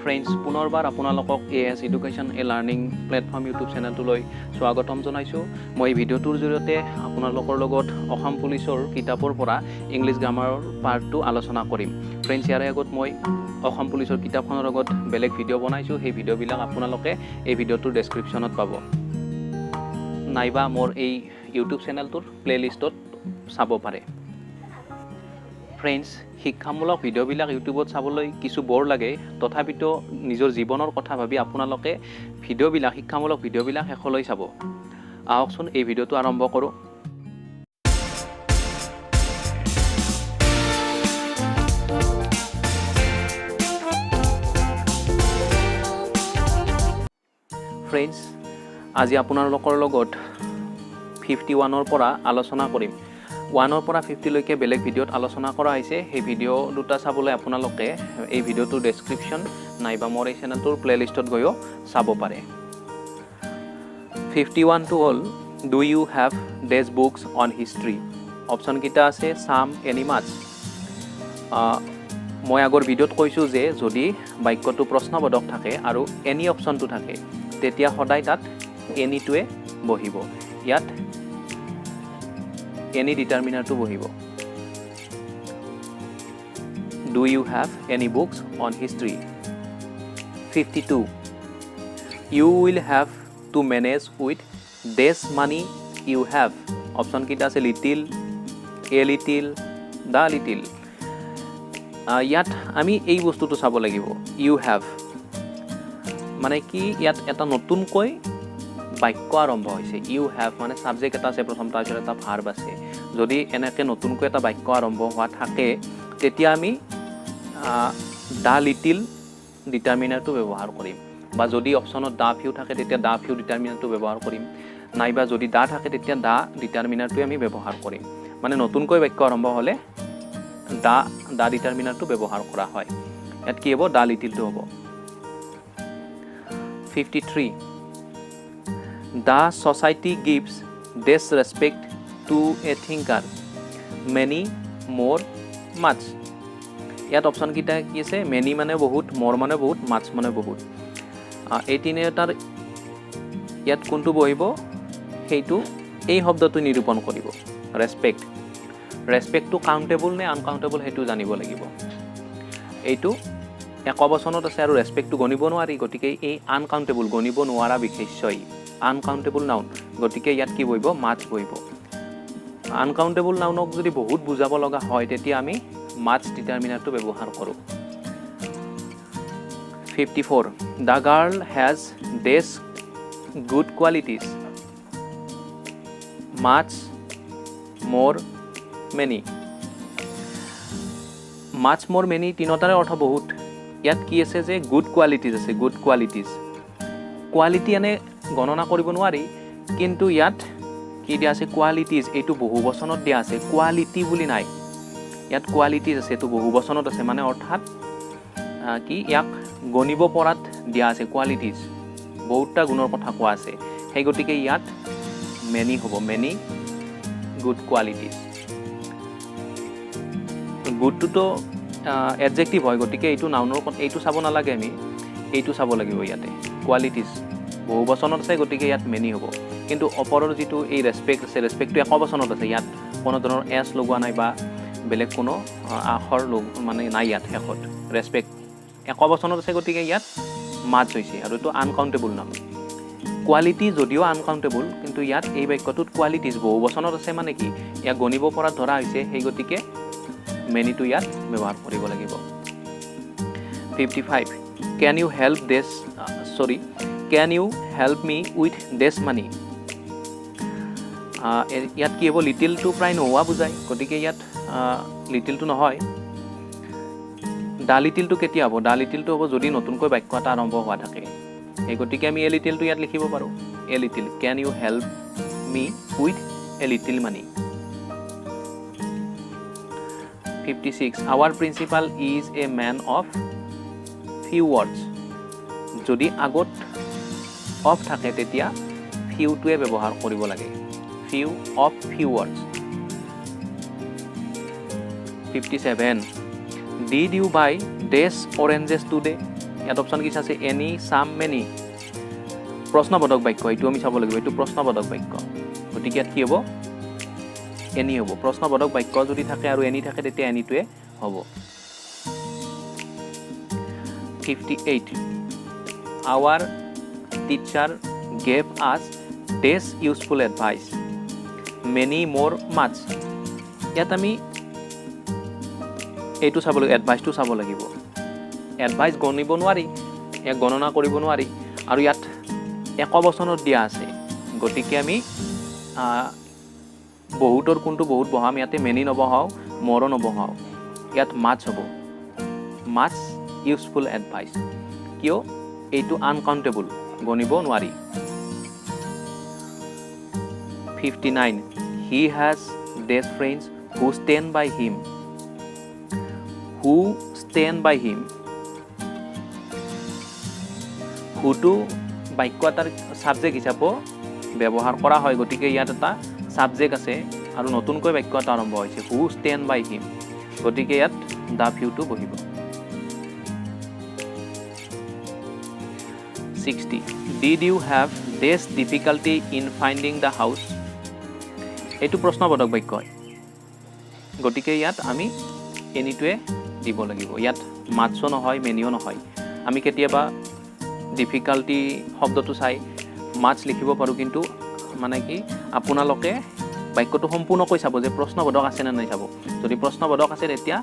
Friends, পুনৰবাৰ আপোনালোকক AS Education a Learning Platform YouTube চেনেলটোলৈ স্বাগতম জনাইছো। মই ভিডিঅ'টোৰ জৰিয়তে আপোনালোকৰ লগত অসম পুলিচৰ কিতাপৰ পৰা ইংলিছ গ্ৰামাৰৰ পাৰ্ট 2 আলোচনা কৰিম। Friends, ইয়াৰ আগত মই অসম পুলিচৰ কিতাপখনৰ লগত বেলেগ ভিডিঅ' বনাইছো। সেই ভিডিঅ'বিলাক আপোনালোকে এই ভিডিঅ'টোৰ ডেসক্ৰিপচনত পাব। নাইবা মোৰ এই YouTube চেনেলটোৰ প্লেলিষ্টত চাব পাৰে। Friends, শিক্ষামূলক ভিডিঅ'বিলাক ইউটিউবত চাবলৈ কিছু বৰ লাগে, তথাপিতো নিজৰ জীৱনৰ কথা ভাবি আপোনালোকে ভিডিঅ'বিলাক শিক্ষামূলক ভিডিঅ'বিলাক শেষলৈ চাব। আহকচোন এই ভিডিঅ'টো আৰম্ভ কৰোঁ। Friends, আজি আপোনালোকৰ লগত 51ৰ পৰা আলোচনা কৰিম। 1ৰ পৰা 50 লৈকে বেলেগ ভিডিঅ'ত আলোচনা কৰা হৈছে। সেই ভিডিঅ' দুটা চাবলৈ আপোনালোকে এই ভিডিঅ'টোৰ ডেসক্ৰিপচন নাইবা মোৰ এই চেনেলটোৰ প্লেলিষ্টত গৈও চাব পাৰে। 51 টো হ'ল do you have these books on history. Option কিটা আছে সাম, এনি, মাছ। মই আগৰ ভিডিঅ'ত কৈছোঁ যে যদি বাক্যটো প্ৰশ্নবোধক থাকে আৰু এনি অপচনটো থাকে তেতিয়া সদায় তাত এনিটোৱে বহিব। ইয়াত any determiner বহিব। Do you have any books on history? 52. You will have to manage with this money you have. Option kita আছে little, a little, the little. ইয়াত আমি এই বস্তুটো চাব লাগিব। You have মানে কি, ইয়াত এটা নতুনকৈ বাক্য আৰম্ভ হৈছে। ইউ হ্যাভ মানে সাবজেক্ট এটা আছে প্ৰথম, তাৰপিছত এটা ভাৰ্ব আছে। যদি এনেকৈ নতুনকৈ এটা বাক্য আৰম্ভ হোৱা থাকে তেতিয়া আমি দা লিটিল ডিটাৰমিনাৰটো ব্যৱহাৰ কৰিম, বা যদি অপশ্যনত দা ফিউ থাকে তেতিয়া দা ফিউ ডিটাৰমিনাৰটো ব্যৱহাৰ কৰিম, নাইবা যদি দা থাকে তেতিয়া দা ডিটাৰমিনাৰটোৱে আমি ব্যৱহাৰ কৰিম। মানে নতুনকৈ বাক্য আৰম্ভ হ'লে দা ডিটাৰমিনাৰটো ব্যৱহাৰ কৰা হয়। ইয়াত কি হ'ব, দা লিটিলটো হ'ব। 53. The society gives this respect to a thinker, many, more, much. ইয়াত অপশ্যন কিটা কি আছে, many মানে বহুত, more মানে বহুত, much মানে বহুত। এই তিনিটাৰ ইয়াত কোনটো বহিব সেইটো এই শব্দটো নিৰূপণ কৰিব। ৰেসপেক্ট। ৰেসপেক্টটো কাউণ্টেবল নে আনকাউণ্টেবল সেইটো জানিব লাগিব। এইটো একবচনত আছে আৰু ৰেসপেক্টটো গণিব নোৱাৰি, গতিকে এই আনকাউণ্টেবল গণিব নোৱাৰা বিশেষ্যই আনকাউণ্টেবল নাউন, গতিকে ইয়াত কি বহিব, মাছ বহিব। আনকাউণ্টেবল নাউনক যদি বহুত বুজাব লগা হয় তেতিয়া আমি মাছ ডিটাৰমিনাৰটো ব্যৱহাৰ কৰোঁ। 54. The girl has these good qualities, much, more, many. much, more, many তিনিটাৰে অৰ্থ বহুত। ইয়াত কি আছে যে গুড কোৱালিটিজ আছে, গুড কোৱালিটিজ। কোৱালিটি এনে গণনা কৰিব নোৱাৰি, কিন্তু ইয়াত কি দিয়া আছে, কোৱালিটিজ। এইটো বহু বচনত দিয়া আছে, কোৱালিটি বুলি নাই। ইয়াত কোৱালিটিজ আছে, এইটো বহু বচনত আছে, মানে অৰ্থাৎ কি ইয়াক গণিব পৰাত দিয়া আছে। কোৱালিটিজ বহুতটা গুণৰ কথা কোৱা আছে, সেই গতিকে ইয়াত মেনি হ'ব, মেনি গুড কোৱালিটিজ। গুডটোতো এডজেক্টিভ হয়, গতিকে এইটো নাউনৰ এইটো চাব নালাগে, আমি এইটো চাব লাগিব। ইয়াতে কোৱালিটিজ বহু বচনত আছে, গতিকে ইয়াত মেনি হ'ব। কিন্তু ওপৰৰ যিটো এই ৰেসপেক্ট আছে, ৰেসপেক্টটো একবচনত আছে, ইয়াত কোনো ধৰণৰ এছ লগোৱা নাই বা বেলেগ কোনো আখৰ মানে নাই ইয়াত শেষত। ৰেসপেক্ট একবচনত আছে, গতিকে ইয়াত মাছ হৈছে, আৰু এইটো আনকাউণ্টেবল নাম। কোৱালিটি যদিও আনকাউণ্টেবল, কিন্তু ইয়াত এই বাক্যটোত কোৱালিটিজ বহু বচনত আছে, মানে কি ইয়াক গণিব পৰা ধৰা হৈছে, সেই গতিকে মেনিটো ইয়াত ব্যৱহাৰ কৰিব লাগিব। 55. Can you help me with this money? ইয়াত কি হ'ব, লিটিলটো প্ৰায় নোহোৱা বুজায়, গতিকে ইয়াত লিটিলটো নহয়। দা লিটিলটো কেতিয়া হ'ব, দা লিটিলটো হ'ব যদি নতুনকৈ বাক্য এটা আৰম্ভ হোৱা থাকে, সেই গতিকে আমি এ লিটিলটো ইয়াত লিখিব পাৰোঁ। A little, can you help me with a little money. 56. Our principal is a man of few words. যদি আগত অফ থাকে তেতিয়া ফিউটোৱে ব্যৱহাৰ কৰিব লাগে। few of few words. 57. Did you buy these oranges today? ইয়াত অপশ্যন কি আছে এনি সাম মেনি প্ৰশ্নবোধক বাক্য এইটো আমি চাব লাগিব এইটো প্ৰশ্নবোধক বাক্য গতিকে ইয়াত কি হ'ব এনি হ'ব প্ৰশ্নবোধক বাক্য যদি থাকে আৰু এনি থাকে তেতিয়া এনিটোৱে হ'ব 58 our teacher gave us this useful advice many more much ইয়াত আমি এইটো চাব লাগিব এডভাইসটো চাব লাগিব এডভাইস গণিব নোৱাৰি এক গণনা কৰিব নোৱাৰি আৰু ইয়াত এক অবচনত দিয়া আছে গতিকে আমি বহুতৰ কোনটো বহুত বহাম ইয়াতে মেনি নবহাও মৰো নবহাও ইয়াত মাছ হ'ব মাছ ইউজফুল এডভাইস কিয় এইটো আনকাউন্টেবল গণিব নোৱাৰি 59 he has these friends who stand by him who to বাক্য এটাৰ সাবজেক্ট হিচাপে ব্যৱহাৰ কৰা হয় গতিকে ইয়াত এটা সাবজেক্ট আছে আৰু নতুনকৈ বাক্য এটা আৰম্ভ হৈছে who stand by him গতিকে ইয়াত দা ফিউটো বহিব 60 did you have this difficulty in finding the house এইটো প্ৰশ্নবোধক বাক্য হয় গতিকে ইয়াত আমি এনিটোৱে দিব লাগিব ইয়াত মাছও নহয় মেনিও নহয় আমি কেতিয়াবা ডিফিকাল্টি শব্দটো চাই মাছ লিখিব পাৰো কিন্তু মানে কি আপোনালোকে বাক্যটো সম্পূৰ্ণকৈ চাব যে প্ৰশ্নবোধক আছে নে নাই চাব যদি প্ৰশ্নবোধক আছে তেতিয়া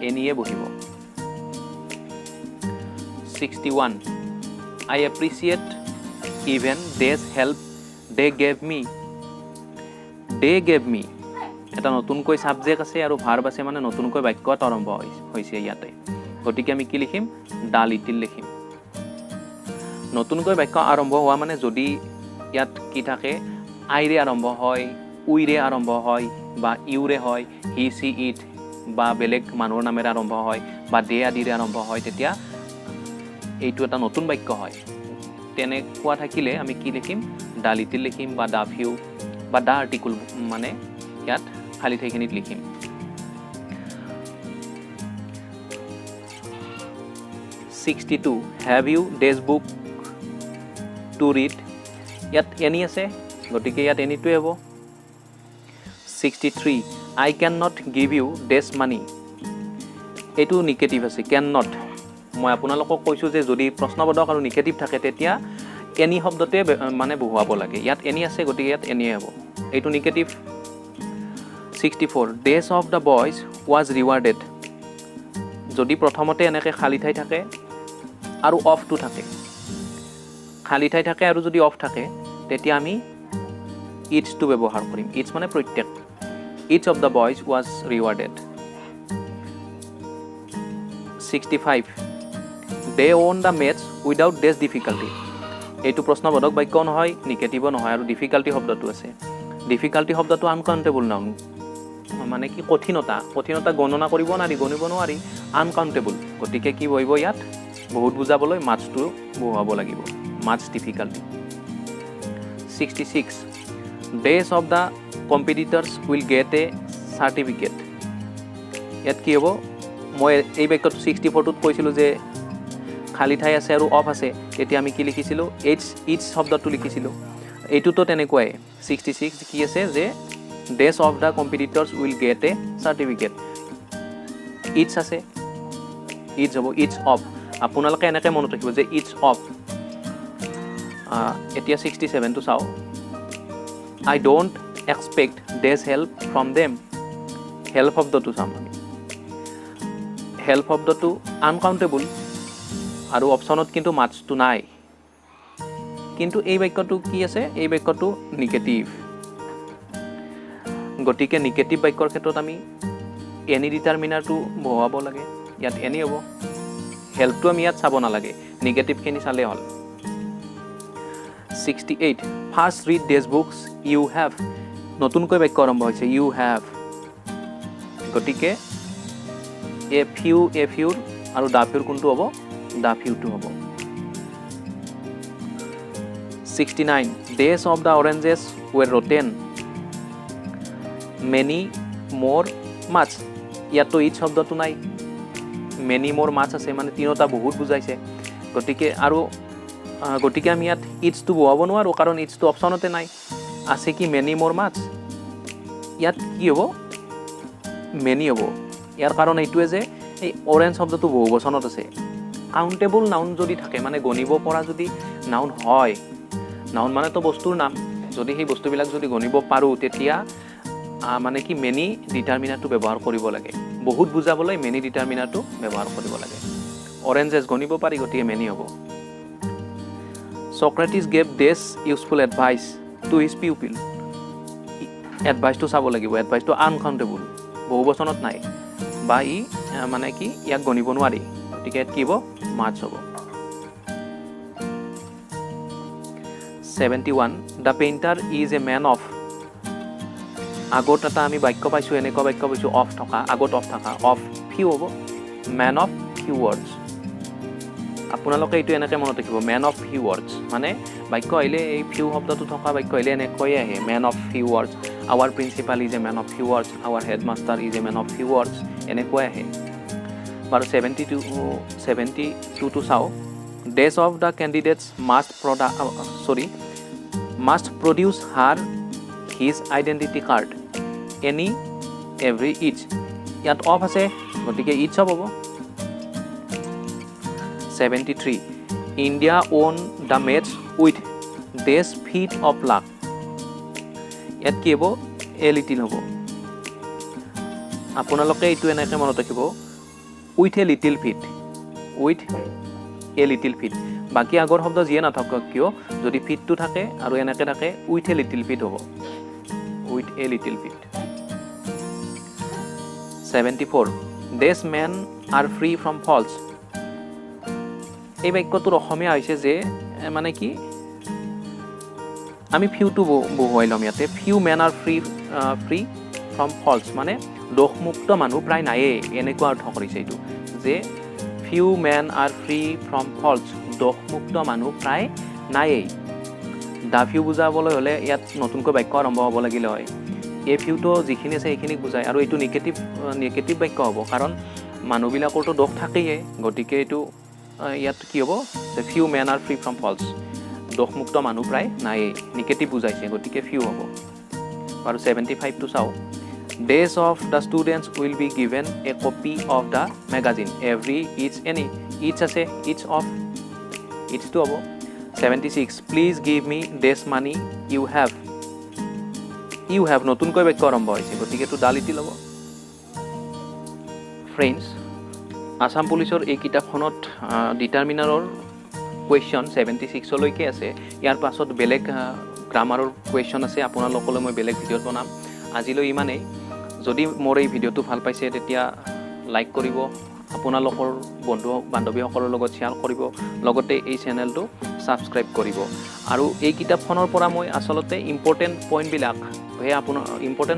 এনিয়ে বহিব 61 I appreciate even this help they gave me এটা নতুনকৈ সাবজেক্ট আছে আৰু ভাৰ্ব আছে মানে নতুনকৈ বাক্য আৰম্ভ হৈছে ইয়াতে গতিকে আমি কি লিখিম দা লিটিল লিখিম নতুনকৈ বাক্য আৰম্ভ হোৱা মানে যদি ইয়াত কি থাকে আইৰে আৰম্ভ হয় উইৰে আৰম্ভ হয় বা ইউৰে হয় হি সি ইট বা বেলেগ মানুহৰ নামেৰে আৰম্ভ হয় বা দে আদিৰে আৰম্ভ হয় তেতিয়া এইটো এটা নতুন বাক্য হয় তেনেকুৱা থাকিলে আমি কি লিখিম দা লিটিল লিখিম বা দা ফিউ বা দা আৰ্টিকল মানে ইয়াত খালি ঠাইখিনিত লিখিম 62 have you this book to read ইয়াত এনি আছে গতিকে ইয়াত এনিটোৱে হ'ব 63 I cannot give you this money এইটো নিগেটিভ আছে cannot মই আপোনালোকক কৈছো যে যদি প্ৰশ্নবোধক আৰু নিগেটিভ থাকে তেতিয়া এনি শব্দটোৱে মানে বহুৱাব লাগে ইয়াত এনি আছে গতিকে ইয়াত এনিয়ে হ'ব এইটো negative 64 days of the boys was rewarded যদি প্ৰথমতে এনেকৈ খালি ঠাই থাকে আৰু অফটো থাকে খালি ঠাই থাকে আৰু যদি অফ থাকে তেতিয়া আমি each to ব্যৱহাৰ কৰিম each মানে প্ৰত্যেক each of the boys was rewarded 65 they won the match without this difficulty এইটো প্ৰশ্নবোধক বাক্য নহয় নিগেটিভ নহয় আৰু ডিফিকাল্টি শব্দটো আছে ডিফিকাল্টি শব্দটো আনকাউন্টেবল নাউন মানে কি কঠিনতা গণনা কৰিব গণিব নোৱাৰি আনকাউন্টেবল গতিকে কি বহিব ইয়াত বহুত বুজাবলৈ মাছটো বহাব লাগিব মাছ difficulty 66 days of the competitors will get a certificate ইয়াত কি হ'ব মই এই বাক্যটো 64 টোত কৈছিলোঁ যে খালি ঠাই আছে আৰু অফ আছে তেতিয়া আমি কি লিখিছিলোঁ ইচ শব্দটো লিখিছিলোঁ এইটোতো তেনেকুৱাই 66 কি আছে যে days of the competitors will get a certificate each আছে each হ'ব each of আপোনালোকে এনেকৈ মনত ৰাখিব যে each of এতিয়া 67 টো চাও I don't expect this help from them help শব্দটো চাম আমি help শব্দটো আনকাউন্টেবল আৰু অপচনত কিন্তু মাছটো নাই কিন্তু এই বাক্যটো কি আছে এই বাক্যটো নিগেটিভ গতিকে নিগেটিভ বাক্যৰ ক্ষেত্ৰত আমি এনি ডিটাৰমিনাৰটো বহাব লাগে ইয়াত এনি হ'ব হেল্পটো আমি ইয়াত চাব নালাগে নিগেটিভখিনি চালে হ'ল 68 first read this books you have নতুনকৈ বাক্য আৰম্ভ হৈছে ইউ হেভ গতিকে এ ফিউৰ আৰু দা ফিউৰ কোনটো হ'ব দা ফিউটো হ'ব 69 days of the oranges were rotten many more much ইয়াতো ইচ শব্দটো নাই many more much আছে মানে তিনিটা বহুত বুজাইছে গতিকে আমি ইয়াত ইটছটো বহুৱাব নোৱাৰোঁ কাৰণ ইটছটো অপশ্যনতে নাই আছে কি মেনি মোৰ মাছ ইয়াত কি হ'ব মেনি হ'ব ইয়াৰ কাৰণ এইটোৱে যে এই অৰেঞ্জ শব্দটো বহু বচনত আছে কাউণ্টেবল নাউন যদি থাকে মানে গণিব পৰা যদি নাউন হয় নাউন মানে তো বস্তুৰ নাম যদি সেই বস্তুবিলাক যদি গণিব পাৰোঁ তেতিয়া মানে কি মেনি ডিটাৰমিনাৰটো ব্যৱহাৰ কৰিব লাগে বহুত বুজাবলৈ মেনি ডিটাৰমিনাৰটো ব্যৱহাৰ কৰিব লাগে অৰেঞ্জেছ গণিব পাৰি গতিকে মেনি হ'ব Socrates gave this useful advice to his pupil এডভাইচটো চাব লাগিব এডভাইচটো আনকাউণ্টেবল বহু বচনত নাই বা ই মানে কি ইয়াক গণিব নোৱাৰি গতিকে কি হ'ব মাছ হ'ব 71 The painter is a man of আগত এটা আমি বাক্য পাইছোঁ এনেকুৱা বাক্য পাইছোঁ অফ থকা আগত অফ থকা অফ ফিউ হ'ব ম্যান অফ ফিউ ৱৰ্ডছ আপোনালোকে এইটো এনেকৈ মনত ৰাখিব ম্যান অফ ফিউ ৱৰ্ডছ মানে বাক্য আহিলে এই ফিউ শব্দটো থকা বাক্য আহিলে এনেকৈয়ে আহে man of few words our principal is a man of few words our headmaster is a man of few words এনেকৈ আহে বাৰু 72 চাওঁ days of the candidates must produce his identity card any every each ইয়াত অফ আছে গতিকে ইচ হ'ব 73 India won the match with this feat of luck ইয়াত কি হ'ব এ লিটিল হ'ব আপোনালোকে এইটো এনেকৈ মনত ৰাখিব উইথ এ লিটিল ফিট বাকী আগৰ শব্দ যিয়ে নাথাকক কিয় যদি ফিটটো থাকে আৰু এনেকৈ থাকে উইথ এ লিটিল ফিট হ'ব with a little fit 74 These men are free from faults এই বাক্যটোৰ অসমীয়া হৈছে যে মানে কি আমি ফিউটো বহুৱাই ল'ম ইয়াতে few men are free from faults মানে দোষমুক্ত মানুহ প্ৰায় নায়েই এনেকুৱা অৰ্থ কৰিছে এইটো যে few men are free from faults দোষমুক্ত মানুহ প্ৰায় নায়েই দা ফিউ বুজাবলৈ হ'লে ইয়াত নতুনকৈ বাক্য আৰম্ভ হ'ব লাগিলে হয় এই ফিউটো যিখিনি আছে সেইখিনিক বুজায় আৰু এইটো নিগেটিভ বাক্য হ'ব কাৰণ মানুহবিলাকৰতো দোষ থাকেই গতিকে এইটো ইয়াত কি হ'ব যে few men are free from faults দোষমুক্ত মানুহ প্ৰায় নায়েই নিগেটিভ বুজাইছে গতিকে ফিউ হ'ব আৰু 75টো চাওঁ days of the students will be given a copy of the magazine every ইটছ আছে ইটছ অফ ইটছটো হ'ব 76 please give me these money you have নতুনকৈ বাক্য আৰম্ভ হৈছে গতিকেটো দা লিটিল হ'ব ফ্ৰেণ্ডছ আসাম পুলিচৰ এই কিতাপখনত ডিটাৰমিনাৰৰ কুৱেশ্যন 76লৈকে আছে ইয়াৰ পাছত বেলেগ গ্ৰামাৰৰ কুৱেশ্যন আছে আপোনালোকলৈ মই বেলেগ ভিডিঅ'ত বনাম আজিলৈ ইমানেই যদি মোৰ এই ভিডিঅ'টো ভাল পাইছে তেতিয়া লাইক কৰিব আপোনালোকৰ বন্ধু বান্ধৱীসকলৰ লগত শ্বেয়াৰ কৰিব লগতে এই চেনেলটো ছাবস্ক্ৰাইব কৰিব আৰু এই কিতাপখনৰ পৰা মই আচলতে ইম্পৰ্টেণ্ট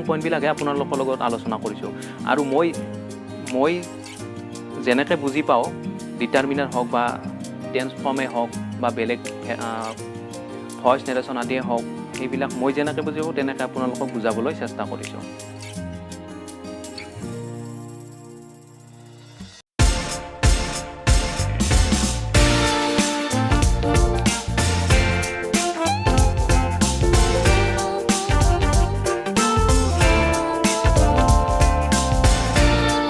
পইণ্টবিলাকহে আপোনালোকৰ লগত আলোচনা কৰিছোঁ আৰু মই যেনেকৈ বুজি পাওঁ ডিটাৰমিনাৰ হওক বা টেন্স ফৰ্মে হওক বা বেলেগ ভইচ নেৰেশ্যন আদিয়ে হওক এইবিলাক মই যেনেকৈ বুজি পাওঁ তেনেকৈ আপোনালোকক বুজাবলৈ চেষ্টা কৰিছোঁ